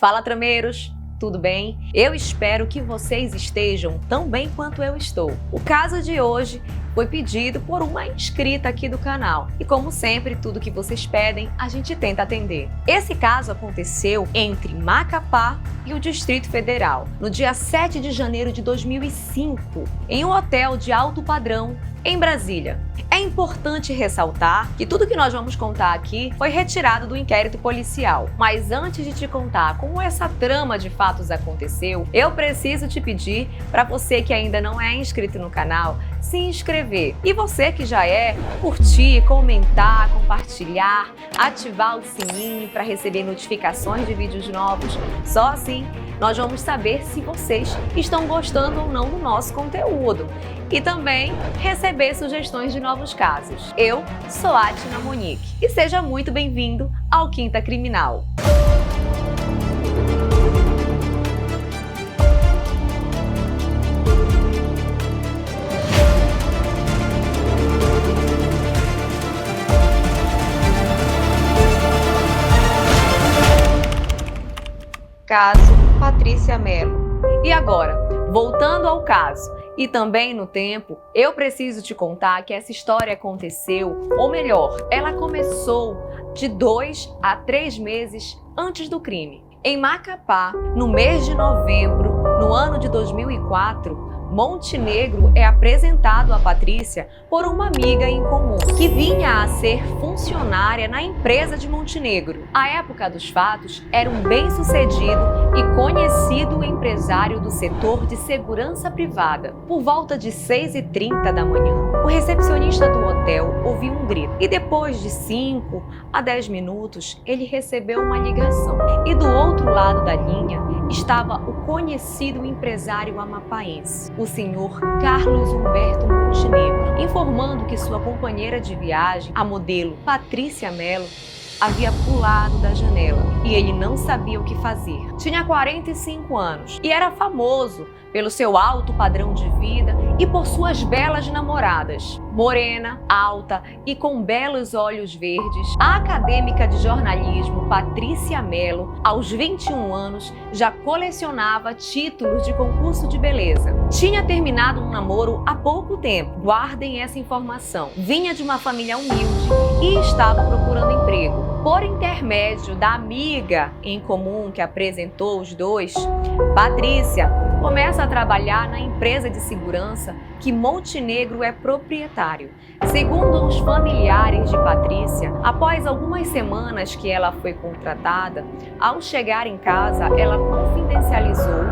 Fala, trameiros! Tudo bem? Eu espero que vocês estejam tão bem quanto eu estou. O caso de hoje foi pedido por uma inscrita aqui do canal. E como sempre, tudo que vocês pedem, a gente tenta atender. Esse caso aconteceu entre Macapá e o Distrito Federal, no dia 7 de janeiro de 2005, em um hotel de alto padrão em Brasília. É importante ressaltar que tudo que nós vamos contar aqui foi retirado do inquérito policial. Mas antes de te contar como essa trama de fatos aconteceu, eu preciso te pedir para você que ainda não é inscrito no canal, se inscrever. E você que já é, curtir, comentar, compartilhar, ativar o sininho para receber notificações de vídeos novos. Só assim nós vamos saber se vocês estão gostando ou não do nosso conteúdo. E também receber sugestões de novos casos. Eu sou Atina Monique e seja muito bem-vindo ao Quinta Criminal. Caso Patrícia Mello. E agora, voltando ao caso e também no tempo, eu preciso te contar que essa história aconteceu, ou melhor, ela começou de 2 a 3 meses antes do crime. Em Macapá, no mês de novembro, no ano de 2004, Montenegro é apresentado a Patrícia por uma amiga em comum, que vinha a ser funcionária na empresa de Montenegro. À época dos fatos, era um bem-sucedido e conhecido empresário do setor de segurança privada. Por volta de 6h30 da manhã, o recepcionista do hotel ouviu um grito e depois de 5 a 10 minutos, ele recebeu uma ligação. E do outro lado da linha estava o conhecido empresário amapaense, o senhor Carlos Humberto Montenegro, informando que sua companheira de viagem, a modelo Patrícia Mello, havia pulado da janela e ele não sabia o que fazer. Tinha 45 anos e era famoso pelo seu alto padrão de vida e por suas belas namoradas. Morena, alta e com belos olhos verdes, a acadêmica de jornalismo Patrícia Mello, aos 21 anos, já colecionava títulos de concurso de beleza. Tinha terminado um namoro há pouco tempo, guardem essa informação. Vinha de uma família humilde e estava procurando emprego. Por intermédio da amiga em comum que apresentou os dois, Patrícia começa a trabalhar na empresa de segurança que Montenegro é proprietário. Segundo os familiares de Patrícia, após algumas semanas que ela foi contratada, ao chegar em casa, ela confidencializou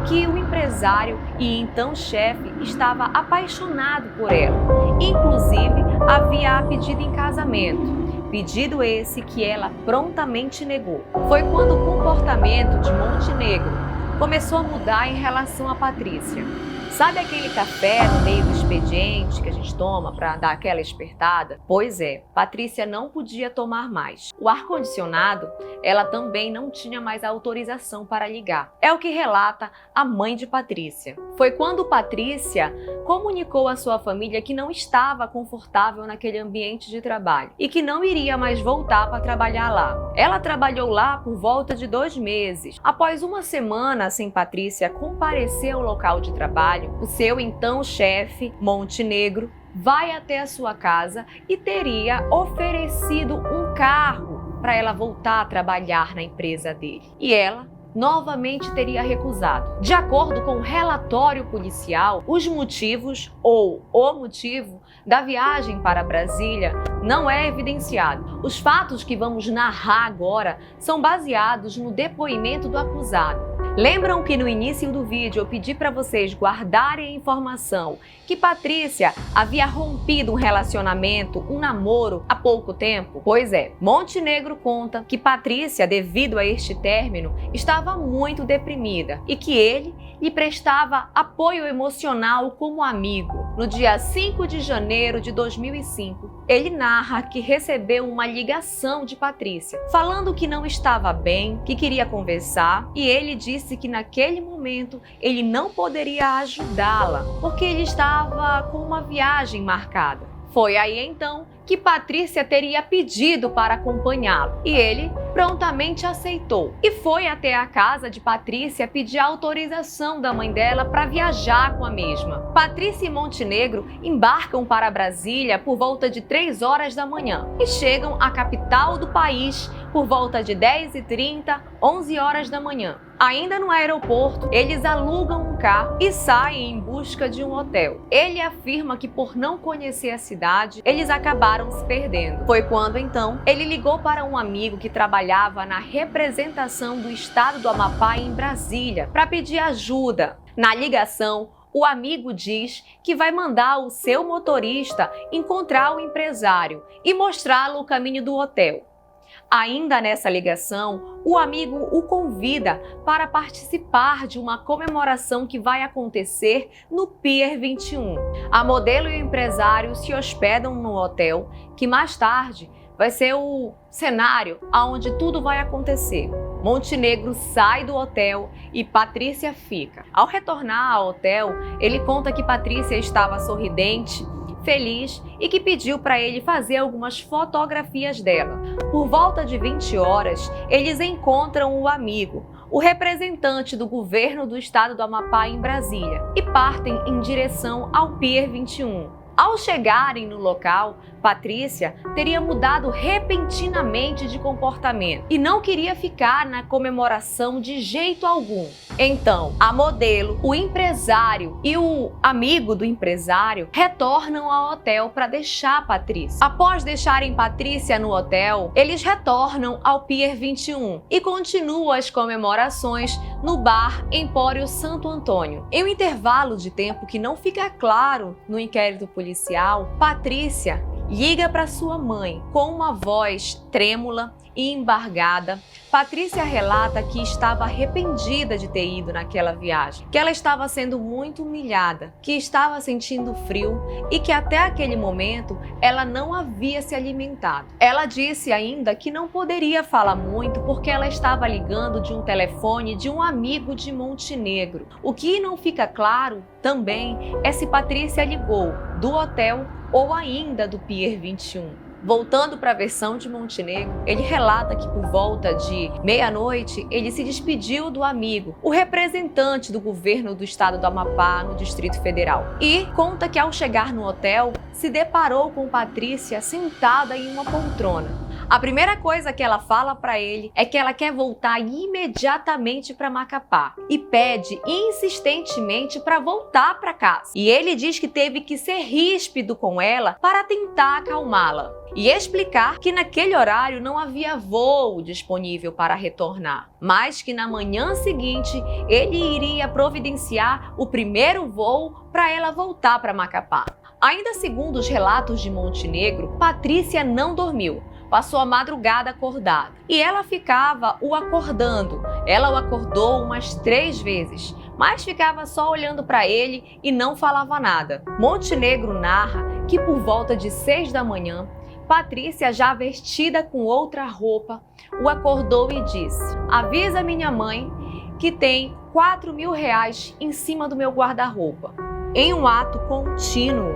que o empresário e então chefe estava apaixonado por ela. Inclusive, havia a pedido em casamento. Pedido esse que ela prontamente negou. Foi quando o comportamento de Montenegro começou a mudar em relação a Patrícia. Sabe aquele café no meio do expediente que a gente toma para dar aquela espertada? Pois é, Patrícia não podia tomar mais. O ar-condicionado, ela também não tinha mais autorização para ligar. É o que relata a mãe de Patrícia. Foi quando Patrícia comunicou à sua família que não estava confortável naquele ambiente de trabalho e que não iria mais voltar para trabalhar lá. Ela trabalhou lá por volta de 2 meses. Após uma semana sem Patrícia comparecer ao local de trabalho, o seu então chefe, Montenegro, vai até a sua casa e teria oferecido um carro para ela voltar a trabalhar na empresa dele. E ela novamente teria recusado. De acordo com o relatório policial, os motivos ou o motivo da viagem para Brasília não é evidenciado. Os fatos que vamos narrar agora são baseados no depoimento do acusado. Lembram que no início do vídeo eu pedi para vocês guardarem a informação que Patrícia havia rompido um relacionamento, um namoro, há pouco tempo? Pois é, Montenegro conta que Patrícia, devido a este término, estava muito deprimida e que ele lhe prestava apoio emocional como amigo. No dia 5 de janeiro de 2005, ele narra que recebeu uma ligação de Patrícia, falando que não estava bem, que queria conversar, e ele disse que naquele momento ele não poderia ajudá-la, porque ele estava com uma viagem marcada. Foi aí então que Patrícia teria pedido para acompanhá-lo e ele prontamente aceitou e foi até a casa de Patrícia pedir autorização da mãe dela para viajar com a mesma. Patrícia e Montenegro embarcam para Brasília por volta de 3 horas da manhã e chegam à capital do país por volta de 10h30, 11 horas da manhã. Ainda no aeroporto, eles alugam um carro e saem em busca de um hotel. Ele afirma que por não conhecer a cidade, eles acabaram se perdendo. Foi quando então ele ligou para um amigo que trabalhava na representação do estado do Amapá em Brasília para pedir ajuda. Na ligação, o amigo diz que vai mandar o seu motorista encontrar o empresário e mostrá-lo o caminho do hotel. Ainda nessa ligação, o amigo o convida para participar de uma comemoração que vai acontecer no Pier 21. A modelo e o empresário se hospedam no hotel, que mais tarde vai ser o cenário onde tudo vai acontecer. Montenegro sai do hotel e Patrícia fica. Ao retornar ao hotel, ele conta que Patrícia estava sorridente, feliz e que pediu para ele fazer algumas fotografias dela. Por volta de 20 horas, eles encontram o amigo, o representante do governo do estado do Amapá em Brasília, e partem em direção ao Pier 21. Ao chegarem no local, Patrícia teria mudado repentinamente de comportamento e não queria ficar na comemoração de jeito algum. Então, a modelo, o empresário e o amigo do empresário retornam ao hotel para deixar Patrícia. Após deixarem Patrícia no hotel, eles retornam ao Pier 21 e continuam as comemorações no bar Empório Santo Antônio. Em um intervalo de tempo que não fica claro no inquérito policial, Patrícia liga para sua mãe com uma voz trêmula e embargada. Patrícia relata que estava arrependida de ter ido naquela viagem, que ela estava sendo muito humilhada, que estava sentindo frio e que até aquele momento ela não havia se alimentado. Ela disse ainda que não poderia falar muito porque ela estava ligando de um telefone de um amigo de Montenegro. O que não fica claro também é se Patrícia ligou do hotel ou ainda do Pier 21. Voltando para a versão de Montenegro, ele relata que por volta de meia-noite ele se despediu do amigo, o representante do governo do estado do Amapá no Distrito Federal, e conta que ao chegar no hotel se deparou com Patrícia sentada em uma poltrona. A primeira coisa que ela fala para ele é que ela quer voltar imediatamente para Macapá e pede insistentemente para voltar para casa. E ele diz que teve que ser ríspido com ela para tentar acalmá-la e explicar que naquele horário não havia voo disponível para retornar, mas que na manhã seguinte ele iria providenciar o primeiro voo para ela voltar para Macapá. Ainda segundo os relatos de Montenegro, Patrícia não dormiu. Passou a madrugada acordada e ela ficava o acordando. Ela o acordou umas 3 vezes, mas ficava só olhando para ele e não falava nada. Montenegro narra que por volta de 6 da manhã, Patrícia, já vestida com outra roupa, o acordou e disse: "Avisa minha mãe que tem R$4.000 em cima do meu guarda-roupa." Em um ato contínuo,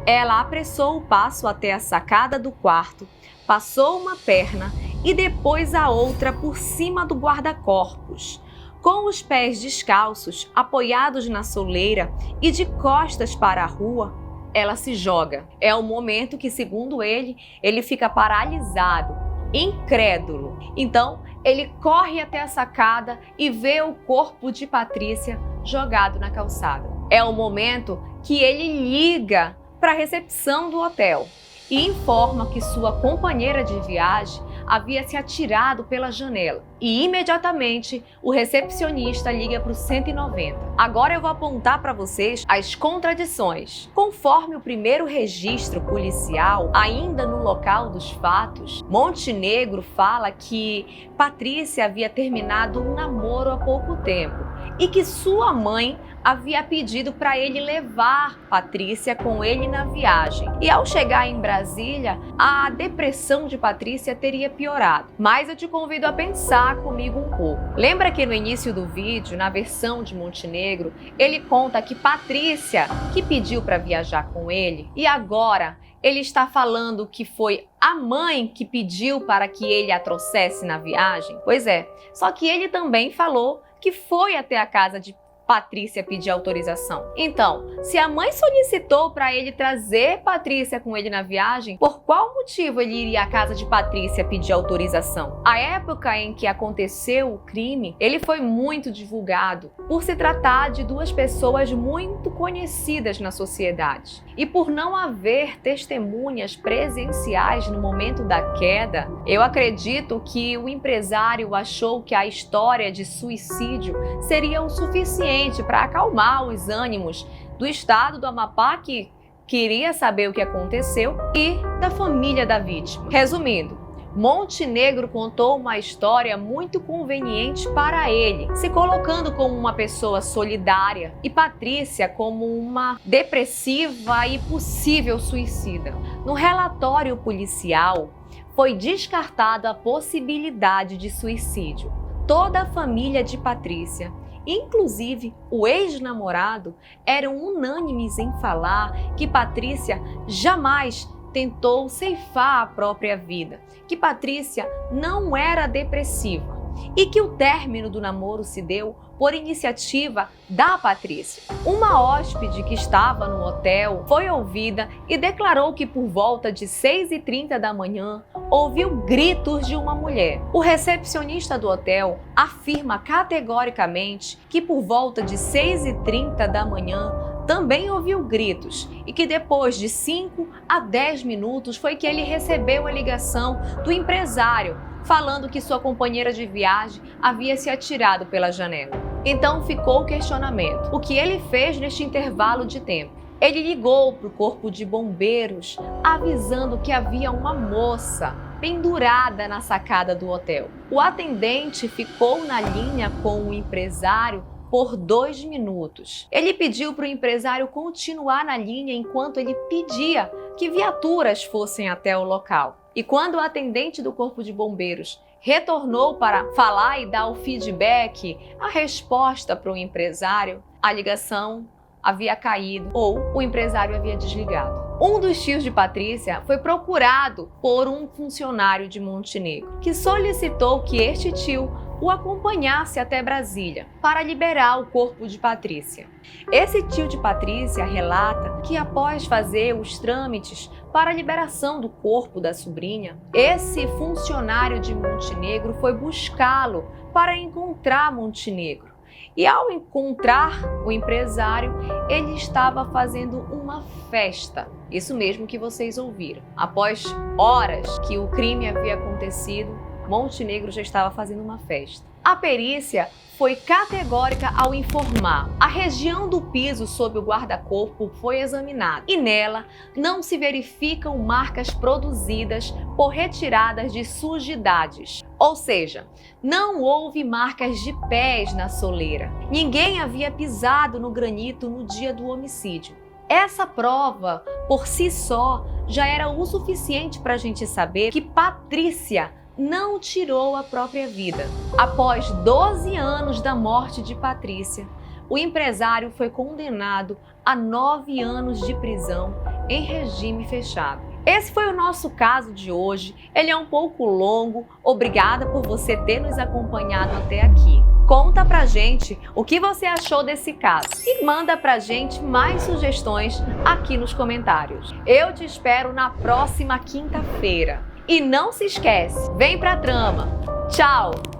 ela apressou o passo até a sacada do quarto, passou uma perna e depois a outra por cima do guarda-corpos. Com os pés descalços, apoiados na soleira e de costas para a rua, ela se joga. É o momento que, segundo ele fica paralisado, incrédulo. Então, ele corre até a sacada e vê o corpo de Patrícia jogado na calçada. É o momento que ele liga para a recepção do hotel e informa que sua companheira de viagem havia se atirado pela janela. E imediatamente o recepcionista liga para o 190. Agora eu vou apontar para vocês as contradições. Conforme o primeiro registro policial, ainda no local dos fatos, Montenegro fala que Patrícia havia terminado um namoro há pouco tempo e que sua mãe havia pedido para ele levar Patrícia com ele na viagem. E ao chegar em Brasília, a depressão de Patrícia teria piorado. Mas eu te convido a pensar comigo um pouco. Lembra que no início do vídeo, na versão de Montenegro, ele conta que Patrícia que pediu para viajar com ele e agora ele está falando que foi a mãe que pediu para que ele a trouxesse na viagem? Pois é, só que ele também falou que foi até a casa de Patrícia pedir autorização. Então, se a mãe solicitou para ele trazer Patrícia com ele na viagem, por qual motivo ele iria à casa de Patrícia pedir autorização? A época em que aconteceu o crime, ele foi muito divulgado por se tratar de duas pessoas muito conhecidas na sociedade. E por não haver testemunhas presenciais no momento da queda, eu acredito que o empresário achou que a história de suicídio seria o suficiente para acalmar os ânimos do estado do Amapá, que queria saber o que aconteceu, e da família da vítima. Resumindo, Montenegro contou uma história muito conveniente para ele, se colocando como uma pessoa solidária e Patrícia como uma depressiva e possível suicida. No relatório policial, foi descartada a possibilidade de suicídio. Toda a família de Patrícia, inclusive o ex-namorado, eram unânimes em falar que Patrícia jamais tentou ceifar a própria vida, que Patrícia não era depressiva e que o término do namoro se deu por iniciativa da Patrícia. Uma hóspede que estava no hotel foi ouvida e declarou que por volta de 6h30 da manhã ouviu gritos de uma mulher. O recepcionista do hotel afirma categoricamente que por volta de 6h30 da manhã também ouviu gritos e que depois de 5 a 10 minutos foi que ele recebeu a ligação do empresário falando que sua companheira de viagem havia se atirado pela janela. Então ficou o questionamento: o que ele fez neste intervalo de tempo? Ele ligou para o corpo de bombeiros avisando que havia uma moça pendurada na sacada do hotel. O atendente ficou na linha com o empresário por 2 minutos. Ele pediu para o empresário continuar na linha enquanto ele pedia que viaturas fossem até o local. E quando o atendente do corpo de bombeiros retornou para falar e dar o feedback, a resposta para o empresário, a ligação havia caído ou o empresário havia desligado. Um dos tios de Patrícia foi procurado por um funcionário de Montenegro, que solicitou que este tio o acompanhasse até Brasília para liberar o corpo de Patrícia. Esse tio de Patrícia relata que após fazer os trâmites para a liberação do corpo da sobrinha, esse funcionário de Montenegro foi buscá-lo para encontrar Montenegro. E ao encontrar o empresário, ele estava fazendo uma festa. Isso mesmo que vocês ouviram. Após horas que o crime havia acontecido, Montenegro já estava fazendo uma festa. A perícia foi categórica ao informar. A região do piso sob o guarda-corpo foi examinada e nela não se verificam marcas produzidas por retiradas de sujidades. Ou seja, não houve marcas de pés na soleira. Ninguém havia pisado no granito no dia do homicídio. Essa prova, por si só, já era o suficiente para a gente saber que Patrícia não tirou a própria vida. Após 12 anos da morte de Patrícia, o empresário foi condenado a 9 anos de prisão em regime fechado. Esse foi o nosso caso de hoje. Ele é um pouco longo. Obrigada por você ter nos acompanhado até aqui. Conta pra gente o que você achou desse caso e manda pra gente mais sugestões aqui nos comentários. Eu te espero na próxima quinta-feira. E não se esquece, vem pra trama. Tchau!